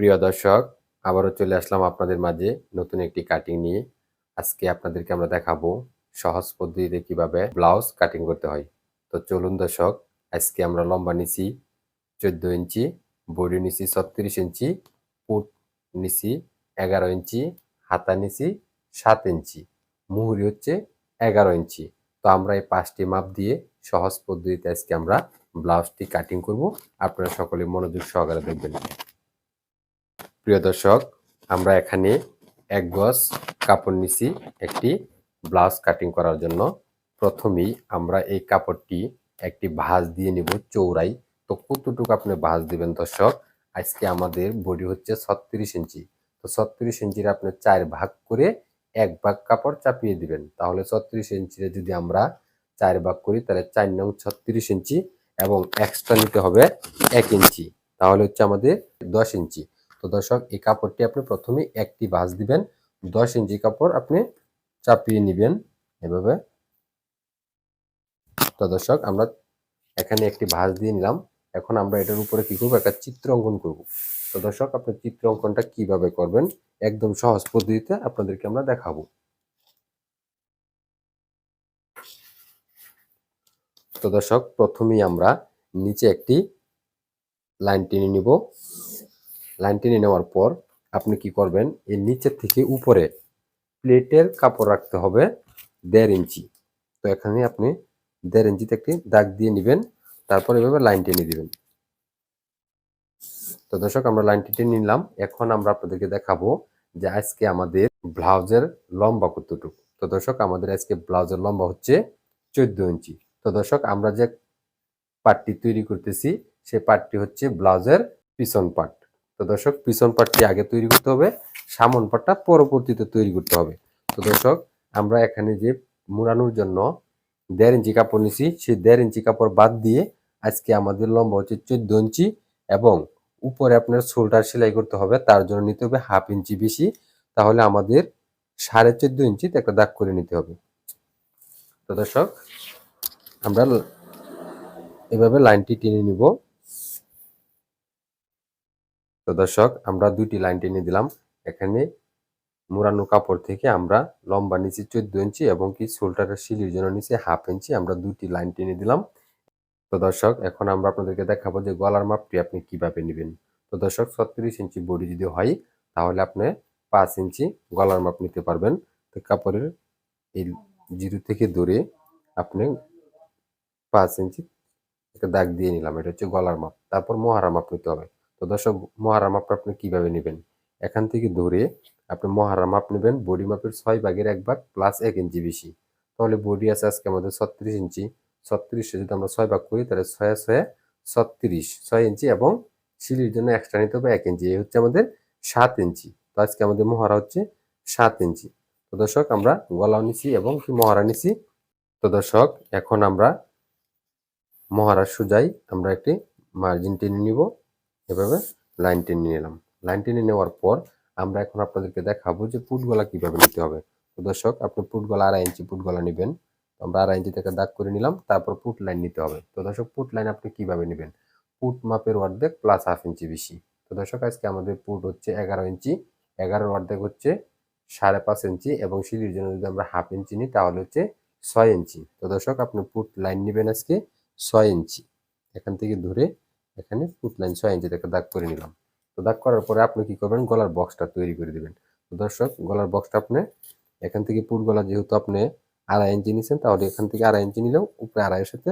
প্রিয় দর্শক, আবারও চলে আসলাম আপনাদের মাঝে নতুন একটি কাটিং নিয়ে। আজকে আপনাদেরকে আমরা দেখাবো সহজ পদ্ধতিতে কিভাবে ব্লাউজ কাটিং করতে হয়। তো চলুন দর্শক, আজকে আমরা লম্বা নিছি 14 ইঞ্চি, বডি নিছি 36 ইঞ্চি, পুট নিছি 11 ইঞ্চি, হাতা নিছি 7 ইঞ্চি, মুহুরি হচ্ছে 11 ইঞ্চি। তো আমরা এই 5টি মাপ দিয়ে সহজ পদ্ধতিতে আজকে আমরা ব্লাউজটি কাটিং করব। আপনারা সকলে মনোযোগ সহকারে দেখবেন। প্রিয় দর্শক, আমরা এখানে 1 গজ কাপড় নিছি একটি ব্লাউজ কাটিং করার জন্য। প্রথমেই আমরা এই কাপড়টি একটি ভাঁজ দিয়ে নিব চৌড়াই। তো কতটুকু আপনি ভাঁজ দিবেন দর্শক? আজকে আমাদের বডি হচ্ছে 36 ইঞ্চি। তো 36 ইঞ্চির আপনি 4 ভাগ করে 1 ভাগ কাপড় চাপিয়ে দিবেন। তাহলে 36 ইঞ্চিতে যদি আমরা 4 ভাগ করি তাহলে 4 নং 36 ইঞ্চি এবং এক্সট্রা নিতে হবে 1 ইঞ্চি। তাহলে হচ্ছে আমাদের 10 ইঞ্চি। তো দর্শক, এই কাপড়টি আপনি প্রথমে একটি ভাঁজ দিবেন, 10 ইঞ্চি কাপড় আপনি চাপিয়ে নিবেন এভাবে। তো দর্শক, আমরা এখানে একটি ভাঁজ দিয়ে নিলাম। এখন আমরা এটার উপরে কি করব, একটা চিত্র অঙ্কন করব। তো দর্শক, আপনি চিত্র অঙ্কনটা কিভাবে করবেন একদম সহজ পদ্ধতিতে আপনাদেরকে আমরা দেখাবো। তো দর্শক, প্রথমেই আমরা নিচে একটি লাইন টেনে নিব। লাইন টেনে নেওয়ার পর আপনি কি করবেন, এর নিচের থেকে উপরে প্লেটের কাপড় রাখতে হবে 1.5 ইঞ্চি। তো এখানে আপনি 1.5 ইঞ্চিতে একটি দাগ দিয়ে নেবেন, তারপর এভাবে লাইন টেনে দিবেন। তো দর্শক, আমরা লাইনটি টেনে নিলাম। এখন আমরা আপনাদেরকে দেখাবো যে আজকে আমাদের ব্লাউজের লম্বা কতটুকু। তো দর্শক, আমাদের আজকে ব্লাউজের লম্বা হচ্ছে 14 ইঞ্চি। তো দর্শক, আমরা যে পার্টটি তৈরি করতেছি সেই পার্টটি হচ্ছে ব্লাউজের পিছন পার্ট। তো দর্শক, পিছন পার্টটি আগে তৈরি করতে হবে, সামন পার্টটা পরবর্তীতে তৈরি করতে হবে। তো দর্শক, আমরা এখানে যে মুড়ানোর জন্য 1.5 ইঞ্চি কাপড় নিছি, সেই 1.5 ইঞ্চি কাপড় বাদ দিয়ে আজকে আমাদের লম্বা হচ্ছে 14 ইঞ্চি এবং উপরে আপনার শোল্ডার সেলাই করতে হবে, তার জন্য নিতে হবে 1/2 ইঞ্চি বেশি। তাহলে আমাদের 14.5 ইঞ্চিতে একটা দাগ করে নিতে হবে। তো দর্শক, আমরা এভাবে লাইনটি টেনে নিব। তো দর্শক, আমরা 2টি লাইন টেনে দিলাম। এখানে মুড়ানো কাপড় থেকে আমরা লম্বা নিচে 14 ইঞ্চি এবং কি শোল্ডারের সিলির জন্য নিচে 1/2 ইঞ্চি আমরা 2টি লাইন টেনে দিলাম। তো দর্শক, এখন আমরা আপনাদেরকে দেখাবো যে গলার মাপটি আপনি কিভাবে নেবেন। তো দর্শক, 36 ইঞ্চি বডি যদি হয় তাহলে আপনি 5 ইঞ্চি গলার মাপ নিতে পারবেন। তো কাপড়ের এই জিরো থেকে ধরে আপনি 5 ইঞ্চি একটা দাগ দিয়ে নিলাম, এটা হচ্ছে গলার মাপ। তারপর মহড়া মাপ নিতে হবে। তো দর্শক, মহড়া মাপটা আপনি কিভাবে নেবেন, এখান থেকে ধরে আপনি মহড়া মাপ নেবেন বডি মাপের 6 ভাগের 1 ভাগ প্লাস 1 ইঞ্চি বেশি। তাহলে বডি আছে আজকে আমাদের 36 ইঞ্চি, 36 যদি আমরা 6 ভাগ করি তাহলে 6 6 36, 6 ইঞ্চি এবং সিলির জন্য এক্সট্রা নিতে হবে 1 ইঞ্চি, এই হচ্ছে আমাদের 7 ইঞ্চি। তো আজকে আমাদের মহড়া হচ্ছে 7 ইঞ্চি। তো দর্শক, আমরা গলাও নিছি এবং কি মহড়া নিছি। তো দর্শক, এখন আমরা মহড়ার সোজাই আমরা একটি মার্জিন টেনে নিব, এভাবে লাইন টেনে নিলাম। লাইন টেনে নেওয়ার পর আমরা এখন আপনাদেরকে দেখাবো যে পুট গলা কিভাবে নিতে হবে। তো দর্শক, আপনি পুট গলা 2.5 ইঞ্চি পুট গলা নেবেন। আমরা 2.5 ইঞ্চি থেকে দাগ করে নিলাম, তারপর পুট লাইন নিতে হবে। তো দর্শক, পুট লাইন আপনি কিভাবে নেবেন, পুট মাপের অর্ধেক প্লাস 1/2 ইঞ্চি বেশি। তো দর্শক, আজকে আমাদের পুট হচ্ছে 11 ইঞ্চি, 11-এর অর্ধেক হচ্ছে 5.5 ইঞ্চি এবং সিলির জন্য যদি আমরা 1/2 ইঞ্চি নিই তাহলে হচ্ছে 6 ইঞ্চি। তো দর্শক, আপনি পুট লাইন নেবেন আজকে 6 ইঞ্চি। এখান থেকে ধরে এখানে ফুট লাইন 6 ইঞ্চিতে একটা দাগ করে নিলাম। তো দাগ করার পরে আপনি কি করবেন, গলার বক্সটা তৈরি করে দিবেন। তো দর্শক, গলার বক্সটা আপনি এখান থেকে পুট গলা যেহেতু আপনি 2.5 ইঞ্চি নিছেন তাহলে এখান থেকে 2.5 ইঞ্চি নিলেও উপরে 2.5 এর সাথে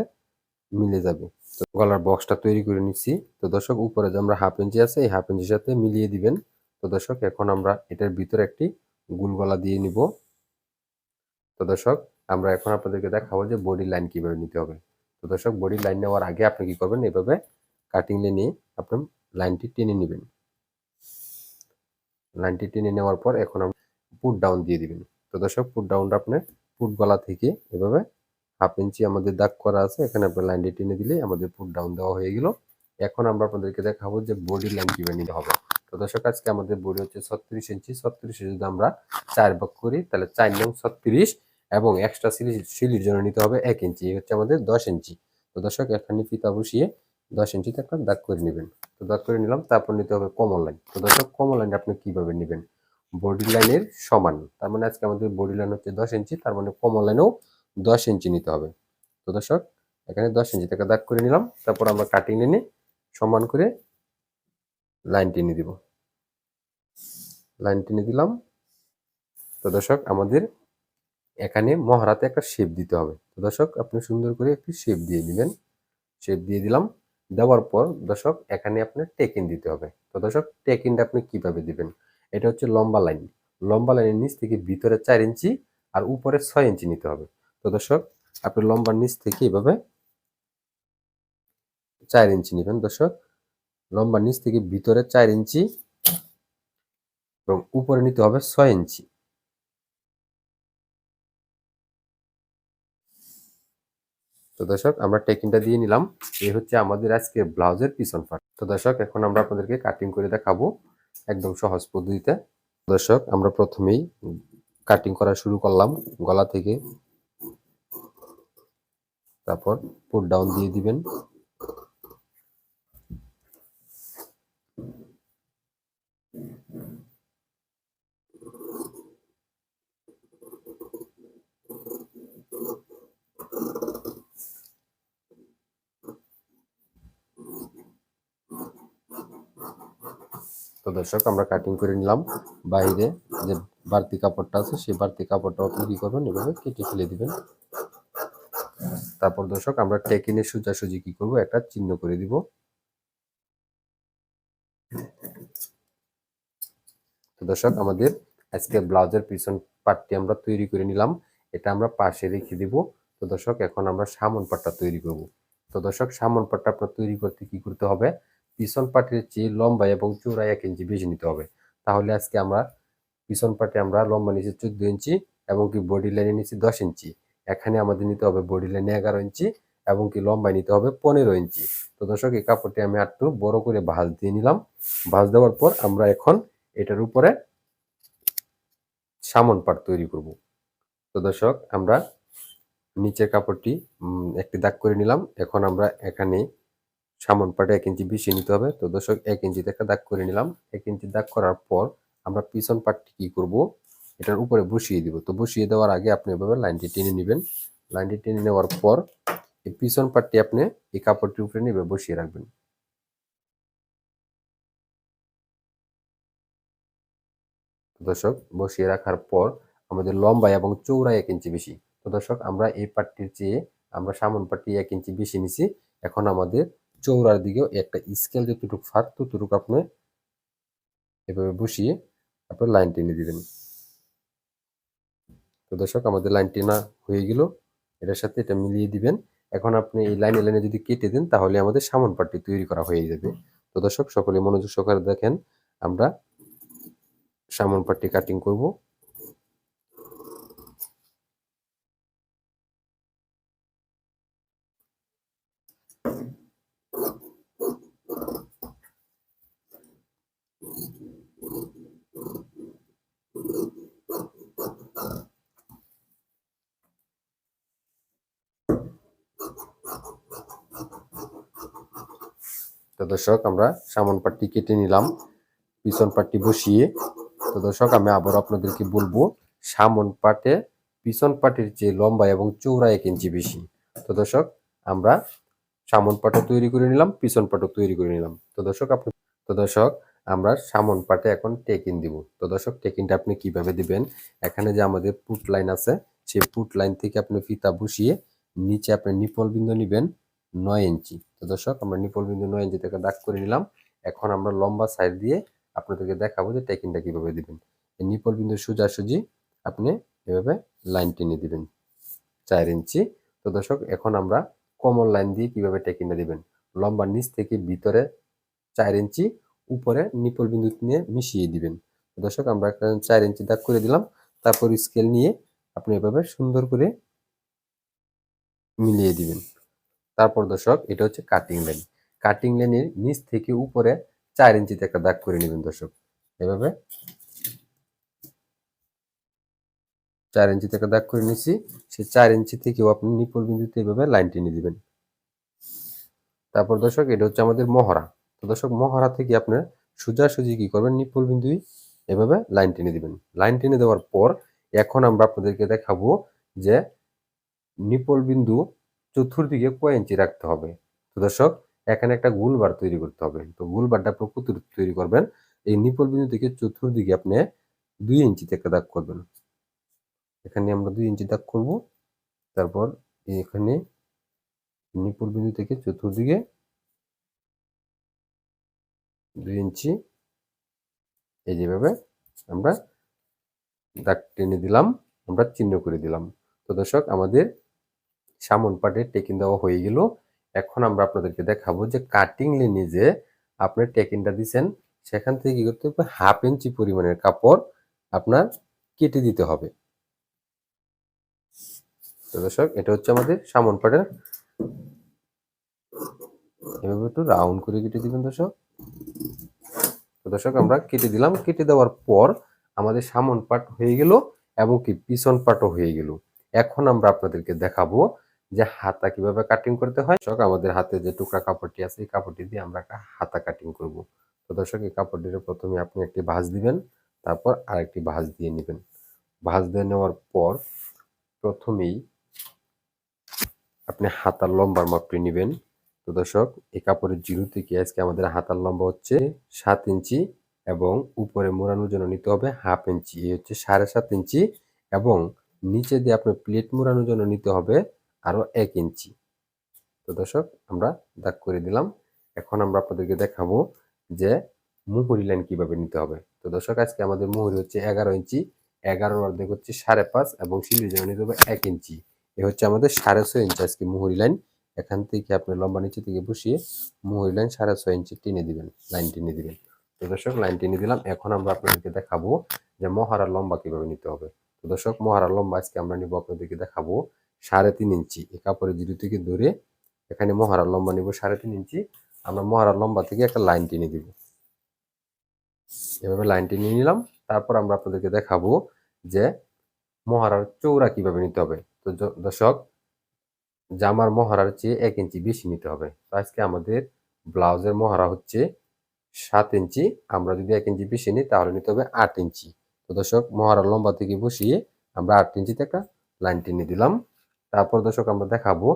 মিলে যাবে। তো গলার বক্সটা তৈরি করে নিচ্ছি। তো দর্শক, উপরে যে আমরা 1/2 ইঞ্চি আছে এই 1/2 ইঞ্চির সাথে মিলিয়ে দিবেন। তো দর্শক, এখন আমরা এটার ভিতরে একটি গোল গলা দিয়ে নিব। তো দর্শক, আমরা এখন আপনাদেরকে দেখাবো যে বডি লাইন কিভাবে নিতে হবে। তো দর্শক, বডি লাইন নেওয়ার আগে আপনি কি করবেন, এভাবে কাটিং নিয়ে আপনি লাইনটি টেনে নেবেন। লাইনটি টেনে নেওয়ার পর এখন আপনি পুট ডাউন দিয়ে দিবেন। তো দর্শক, পুট ডাউনটা আপনি পুট গলা থেকে এভাবে 1/2 ইঞ্চি আমাদের দাগ করা আছে, এখানে আপনি লাইনটি টেনে দিলে আমাদের পুট ডাউন দেওয়া হয়ে গেল। এখন আমরা আপনাদেরকে দেখাবো যে বডি লাইন কিভাবে নিতে হবে। তো দর্শক, আজকে আমাদের বডি হচ্ছে 36 ইঞ্চি, 36 যদি আমরা 4 ভাগ করি তাহলে 4 নং 36 এবং এক্সট্রা সিলির জন্য নিতে হবে 1 ইঞ্চি, এই হচ্ছে আমাদের 10 ইঞ্চি। তো দর্শক, এখানে ফিতা বসিয়ে 10 ইঞ্চিতে একটা দাগ করে নেবেন। তো দাগ করে নিলাম, তারপর নিতে হবে কমন লাইন। তো দর্শক কমন লাইন আপনি কিভাবে নেবেন? বডি লাইনের সমান, তার মানে আজকে আমাদের বডি লাইন হচ্ছে 10 ইঞ্চি, তার মানে কমন লাইনেও 10 ইঞ্চি নিতে হবে। তো দর্শক এখানে 10 ইঞ্চি থেকে দাগ করে নিলাম, তারপর আমরা কাটিং লাইনে সমান করে লাইন টেনে দিব। লাইন টেনে দিলাম। তো দর্শক আমাদের এখানে মহড়াতে একটা শেপ দিতে হবে। তো দর্শক আপনি সুন্দর করে একটি শেপ দিয়ে দিবেন। শেপ দিয়ে দিলাম। দেওয়ার পর দর্শক এখানে আপনার টেকিন দিতে হবে। তো দর্শক টেকিনটা আপনি কিভাবে দিবেন? এটা হচ্ছে লম্বা লাইন। লম্বা লাইনের নিচ থেকে ভিতরে 4 ইঞ্চি আর উপরে 6 ইঞ্চি নিতে হবে। তো দর্শক আপনি লম্বার নিচ থেকে এভাবে 4 ইঞ্চি নেবেন। দর্শক লম্বার নিচ থেকে ভিতরে 4 ইঞ্চি এবং উপরে নিতে হবে 6 ইঞ্চি। তো দর্শক আমরা টেকিংটা দিয়ে নিলাম। এই হচ্ছে আমাদের আজকে ব্লাউজের পিছন পার্ট। তো দর্শক এখন আমরা আপনাদেরকে কাটিং করে দেখাবো একদম সহজ পদ্ধতিতে। দর্শক আমরা প্রথমেই কাটিং করা শুরু করলাম গলা থেকে, তারপর পুট ডাউন দিয়ে দিবেন। তো দর্শক আমরা কাটিং করে নিলাম। বাইরে যে বাড়তি কাপড়টা আছে সেই বাড়তি কাপড়টা আপনি কি করবেন, এভাবে কেটে ফেলে দিবেন। তারপর দর্শক আমরা টেকিনের সোজাসুজি কি করব, একটা চিহ্ন করে দিব। তো দর্শক আমাদের আজকে ব্লাউজের পিছন পার্টটি আমরা তৈরি করে নিলাম। এটা আমরা পাশে রেখে দিব। তো দর্শক এখন আমরা সামন পাটটা তৈরি করব। তো দর্শক সামন পাটটা আপনার তৈরি করতে কি করতে হবে? পিছন পাটের চেয়ে লম্বা এবং চওড়ায় 1 ইঞ্চি বেশি নিতে হবে। তাহলে আজকে আমরা পিছন পাটে আমরা লম্বা নিচে 14 ইঞ্চি এবং কি বডি লাইনে নিচে 10 ইঞ্চি। এখানে আমাদের নিতে হবে বডি লাইনে 11 ইঞ্চি এবং কি লম্বায় নিতে হবে 15 ইঞ্চি। তো দর্শক এই কাপড়টি আমি একটু বড় করে ভাঁজ দিয়ে নিলাম। ভাঁজ দেওয়ার পর আমরা এখন এটার উপরে সামন পাট তৈরি করব। তো দর্শক আমরা নিচের কাপড়টি একটি দাগ করে নিলাম। এখন আমরা এখানে সামন পাটে 1 ইঞ্চি বেশি নিতে হবে। তো দর্শক 1 ইঞ্চিতে একটা দাগ করে নিলাম। 1 ইঞ্চি দাগ করার পর আমরা পিছন পাটটি কি করব, এটার উপরে বসিয়ে দিব। তো বসিয়ে দেওয়ার আগে আপনি এভাবে লাইনটি টেনে নেবেন। লাইনটি টেনে নেওয়ার পর এই পিছন পাটটি আপনি এই কাপড়টির উপরে নিয়ে বসিয়ে রাখবেন। দর্শক বসিয়ে রাখার পর আমাদের লম্বা এবং চওড়া 1 ইঞ্চি বেশি। তো দর্শক আমরা এই পাটটির চেয়ে আমরা সামন পাটটি 1 ইঞ্চি বেশি নিছি। এখন আমাদের চওড়ার দিকেও একটা স্কেল যতটুকু ফাঁক ততটুকু আপনি এভাবে বসিয়ে আপনার লাইন টেনে দিবেন। তো দর্শক আমাদের লাইন টেনা হয়ে গেল। এটার সাথে এটা মিলিয়ে দিবেন। এখন আপনি এই লাইনে লাইনে যদি কেটে দেন তাহলে আমাদের সামন পাটটি তৈরি করা হয়ে যাবে। তো দর্শক সকলে মনোযোগ সহকারে দেখেন, আমরা সামন পাটটি কাটিং করব। তো দর্শক আমরা সামন পাটটি কেটে নিলাম পিছন পাটটি বসিয়ে। তো দর্শক আমি আবার আপনাদেরকে বলবো, সামন পাটে পিছন পাটের চেয়ে লম্বা এবং চওড়া 1 ইঞ্চি বেশি। তো দর্শক আমরা সামন পাটও তৈরি করে নিলাম, পিছন পাটও তৈরি করে নিলাম। তো দর্শক আমরা সামন পাটে এখন টেকিন দিব। তো দর্শক টেকিনটা আপনি কিভাবে দিবেন? এখানে যে আমাদের পুট লাইন আছে সেই পুট লাইন থেকে আপনি ফিতা বসিয়ে নিচে আপনি নিপল বিন্দু নিবেন 9 ইঞ্চি। তো দর্শক আমরা নিপল বিন্দু 9 ইঞ্চি থেকে দাগ করে নিলাম। এখন আমরা লম্বা সাইড দিয়ে আপনাদেরকে দেখাবো যে টেকিনটা কিভাবে দিবেন। এই নিপল বিন্দু সোজাসুজি আপনি এভাবে লাইন টেনে দিবেন 4 ইঞ্চি। তো দর্শক এখন আমরা কমন লাইন দিয়ে কিভাবে টেকিনটা দিবেন? লম্বা নিচ থেকে ভিতরে 4 ইঞ্চি, উপরে নিপল বিন্দু নিয়ে মিশিয়ে দিবেন। দর্শক আমরা একটা 4 ইঞ্চি দাগ করে দিলাম। তারপর স্কেল নিয়ে আপনি এভাবে সুন্দর করে মিলিয়ে দিবেন। তারপর দর্শক এটা হচ্ছে কাটিং লাইন। কাটিং লাইনের নিচ থেকে উপরে 4 ইঞ্চিতে একটা দাগ করে নেবেন দর্শক। এভাবে 4 ইঞ্চিতে একটা দাগ করে নিছি। সেই 4 ইঞ্চি থেকেও আপনি নিপল বিন্দুতে এভাবে লাইন টেনে দিবেন। তারপর দর্শক এটা হচ্ছে আমাদের মহড়া। তো দর্শক মহড়া থেকে আপনার সোজাসুজি কি করবেন, নিপল বিন্দু এভাবে লাইন টেনে দিবেন। লাইন টেনে দেওয়ার পর এখন আমরা আপনাদেরকে দেখাবো যে নিপল বিন্দু চতুর্দিকে কয় ইঞ্চি রাখতে হবে। তো দর্শক এখানে একটা গোলবার তৈরি করতে হবে। তো গোলবারটা আপনি কত তৈরি করবেন, এই নিপল বিন্দু থেকে চতুর্দিকে আপনি 2 ইঞ্চিতে একটা দাগ করবেন। এখানে আমরা 2 ইঞ্চি দাগ করব। তারপর এখানে নিপল বিন্দু থেকে চতুর্দিকে 2 ইঞ্চি এই যেভাবে আমরা দাগ টেনে দিলাম, আমরা চিহ্ন করে দিলাম। তো দর্শক আমাদের সামন পার্টে টেকিং দেওয়া হয়ে গেল। এখন আমরা আপনাদেরকে দেখাবো যে কাটিং লাইনে যে আপনি টেকিংটা দিচ্ছেন সেখান থেকে কি করতে হবে, 1/2 ইঞ্চি পরিমাণের কাপড় আপনার কেটে দিতে হবে। তো দর্শক এটা হচ্ছে আমাদের সামন পার্টের, এভাবে একটু রাউন্ড করে কেটে দিবেন দর্শক। তো দর্শক আমরা কেটে দিলাম, কেটে দেওয়ার পর আমাদের সামন পার্ট হয়ে গেল এবং কি পিছন পার্টও হয়ে গেল। এখন আমরা আপনাদেরকে দেখাবো যে হাতা কিভাবে কাটিং করতে হয়। দর্শক আমাদের হাতে যে টুকরা কাপড়টি আছে এই কাপড়টি দিয়ে আমরা একটা হাতা কাটিং করব। তো দর্শক এই কাপড়টির প্রথমে আপনি একটি ভাঁজ দিবেন, তারপর আরেকটি ভাঁজ দিয়ে নেবেন। ভাঁজ দিয়ে নেওয়ার পর প্রথমেই আপনি হাতার লম্বার মাপটি নেবেন। তো দর্শক এই কাপড়ের জিরো থেকে আজকে আমাদের হাতার লম্বা হচ্ছে 7 ইঞ্চি এবং উপরে মোড়ানোর জন্য নিতে হবে 1/2 ইঞ্চি, এই হচ্ছে 7.5 ইঞ্চি এবং নিচে দিয়ে আপনার প্লেট মোড়ানোর জন্য নিতে হবে আরো 1 ইঞ্চি। তো দর্শক আমরা দাগ করে দিলাম। এখন আমরা আপনাদেরকে দেখাবো যে মুহুরি লাইন কিভাবে নিতে হবে। তো দর্শক আজকে আমাদের মুহুরি হচ্ছে 11 ইঞ্চি, 11 অর্ধেক হচ্ছে 5.5 এবং সিলির জন্য নিতে হবে 1 ইঞ্চি। এ হচ্ছে আমাদের 6.5 ইঞ্চি আজকে মুহুরি লাইন। এখান থেকে আপনি লম্বা নিচে থেকে বসিয়ে মুহুরি লাইন 6.5 ইঞ্চি টেনে দিবেন, লাইন টেনে দিবেন। তো দর্শক লাইন টেনে দিলাম। এখন আমরা আপনাদেরকে দেখাবো যে মহারার লম্বা কিভাবে নিতে হবে। তো দর্শক মহারার লম্বা আজকে আমরা নিব, আপনাদেরকে দেখাবো 3.5 ইঞ্চি। এই কাপড়ের জিরো থেকে ধরে এখানে মহারার লম্বা নিব 3.5 ইঞ্চি। আমরা মহারার লম্বা থেকে একটা লাইন টেনে দিব, এভাবে লাইন টেনে নিলাম। তারপর আমরা আপনাদেরকে দেখাবো যে মহারার চৌড়া কিভাবে নিতে হবে। তো দর্শক জামার মহারার চেয়ে 1 ইঞ্চি বেশি নিতে হবে। তো আজকে আমাদের ব্লাউজের মহারা হচ্ছে 7 ইঞ্চি, আমরা যদি 1 ইঞ্চি বেশি নিই তাহলে নিতে হবে 8 ইঞ্চি। তো দর্শক মহারার লম্বা থেকে বসিয়ে আমরা 8 ইঞ্চিতে একটা লাইন টেনে দিলাম। তারপর দর্শক আমরা দেখাবো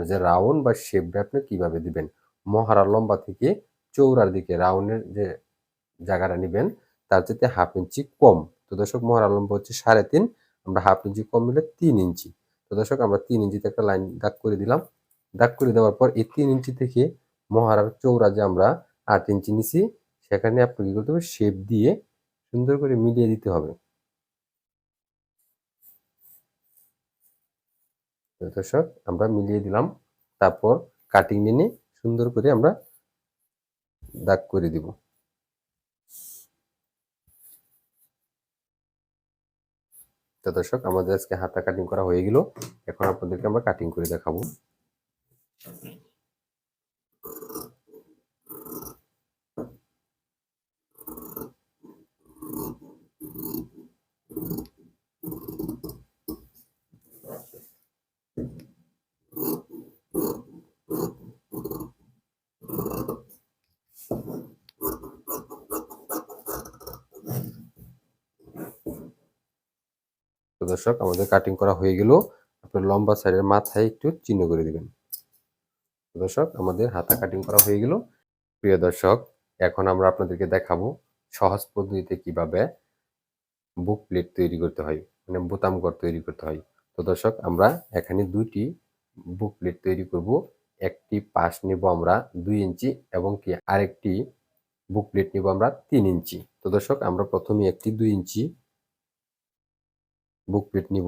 যে রাউন্ড বা শেপটা আপনি কিভাবে দিবেন। মহারার লম্বা থেকে চৌড়ার দিকে রাউন্ডের যে জায়গাটা নেবেন তার চেয়ে 1/2 ইঞ্চি কম। তো দর্শক মহারার লম্বা হচ্ছে 3.5, আমরা 1/2 ইঞ্চি কম নিলে 3 ইঞ্চি। তো দর্শক আমরা 3 ইঞ্চিতে একটা লাইন দাগ করে দিলাম। দাগ করে দেওয়ার পর এই 3 ইঞ্চি থেকে মহারার চৌড়া যে আমরা 8 ইঞ্চি নিছি সেখানে আপনি কি করতে হবে, শেপ দিয়ে সুন্দর করে মিলিয়ে দিতে হবে। তো দর্শক আমরা মিলিয়ে দিলাম। তারপর কাটিং নিয়ে সুন্দর করে আমরা দাগ করে দিব। তো দর্শক আমাদের আজকে হাতা কাটিং করা হয়ে গেল। এখন আপনাদেরকে আমরা কাটিং করে দেখাবো। তো দর্শক আমাদের কাটিং করা হয়ে গেল। আপনার লম্বা সাইডের মাথায় একটু চিহ্ন করে দিবেন। তো দর্শক আমাদের হাতা কাটিং করা হয়ে গেল। প্রিয় দর্শক এখন আমরা আপনাদেরকে দেখাবো সহজ পদ্ধতিতে কিভাবে বুক প্লেট তৈরি করতে হয়, মানে বোতাম ঘর তৈরি করতে হয়। তো দর্শক আমরা এখানে দুইটি বুক প্লেট তৈরি করব। একটি পাশ নেব আমরা 2 ইঞ্চি এবং কি আরেকটি বুক প্লেট নেব আমরা 3 ইঞ্চি। তো দর্শক আমরা প্রথমে একটি 2 ইঞ্চি বুক প্লেট নিব।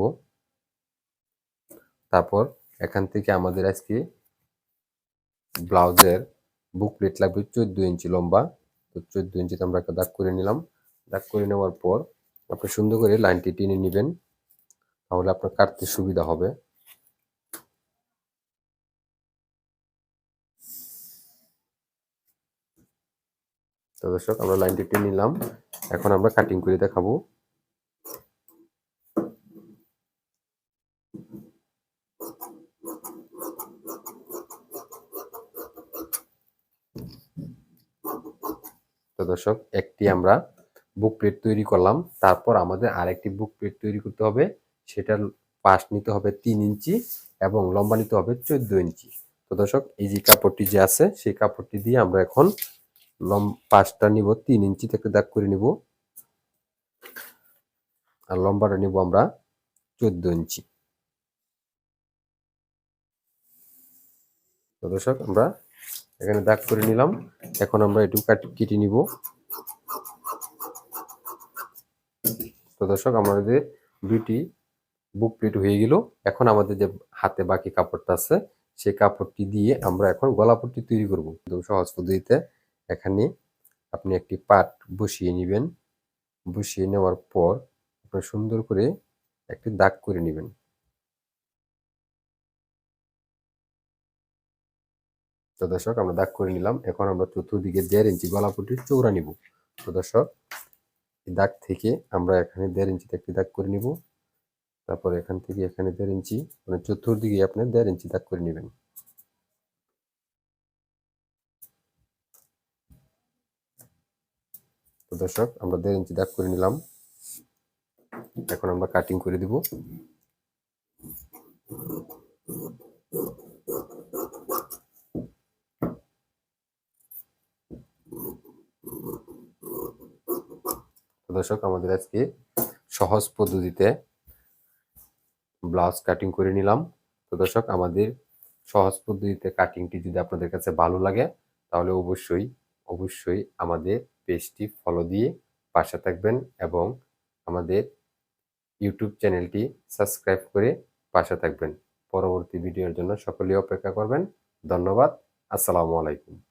তারপর এখান থেকে আমাদের আজকে ব্লাউজের বুক প্লেট লাগবে 14 ইঞ্চি লম্বা। তো 14 ইঞ্চিতে আমরা একটা দাগ করে নিলাম। দাগ করে নেওয়ার পর আপনি সুন্দর করে লাইনটি টেনে নেবেন, তাহলে আপনার কাটতে সুবিধা হবে। তো দর্শক আমরা লাইনটি টেনে নিলাম। এখন আমরা কাটিং করে দেখাবো। দর্শক একটি আমরা বুক প্লেট তৈরি করলাম, তারপর আমাদের আরেকটি বুক প্লেট তৈরি করতে হবে। সেটার পাশ নিতে হবে 3 ইঞ্চি এবং লম্বা নিতে হবে 14 ইঞ্চি। তো দর্শক এই যে কাপড়টি যে আছে সেই কাপড়টি দিয়ে আমরা এখন পাশটা নিব 3 ইঞ্চি থেকে দাগ করে নিব, আর লম্বাটা নিব আমরা 14 ইঞ্চি। তো দর্শক আমরা এখানে দাগ করে নিলাম, এখন আমরা একটু কেটে নিব। তো দর্শক আমাদের দুইটি বুক প্লেট হয়ে গেল। এখন আমাদের যে হাতে বাকি কাপড়টা আছে সেই কাপড়টি দিয়ে আমরা এখন গলাপট্টি তৈরি করব। একদম সহজ পদ্ধতিতে এখানে আপনি একটি পাট বসিয়ে নেবেন, বসিয়ে নেওয়ার পর আপনি সুন্দর করে একটি দাগ করে নেবেন। তো দর্শক আমরা দাগ করে নিলাম, এখন আমরা চতুর্দিকে 1.5 ইঞ্চি গলাপট্টির চৌড়া নিব। তো দর্শক এই দাগ থেকে আমরা এখানে 1.5 ইঞ্চিতে একটি দাগ করে নিব, তারপর এখান থেকে এখানে 1.5 ইঞ্চি, মানে চতুর্দিকে আপনি 1.5 ইঞ্চি দাগ করে নেবেন। তো দর্শক আমরা 1.5 ইঞ্চি দাগ করে নিলাম, এখন আমরা কাটিং করে দিব। তো দর্শক আমাদের আজকে সহজ পদ্ধতিতে ব্লাউজ কাটিং করে নিলাম। তো দর্শক আমাদের সহজ পদ্ধতিতে কাটিংটি যদি আপনাদের কাছে ভালো লাগে তাহলে অবশ্যই আমাদের পেজটি ফলো দিয়ে পাশে থাকবেন এবং আমাদের ইউটিউব চ্যানেলটি সাবস্ক্রাইব করে পাশে থাকবেন। পরবর্তী ভিডিওর জন্য সকলেই অপেক্ষা করবেন। ধন্যবাদ। আসসালামু আলাইকুম।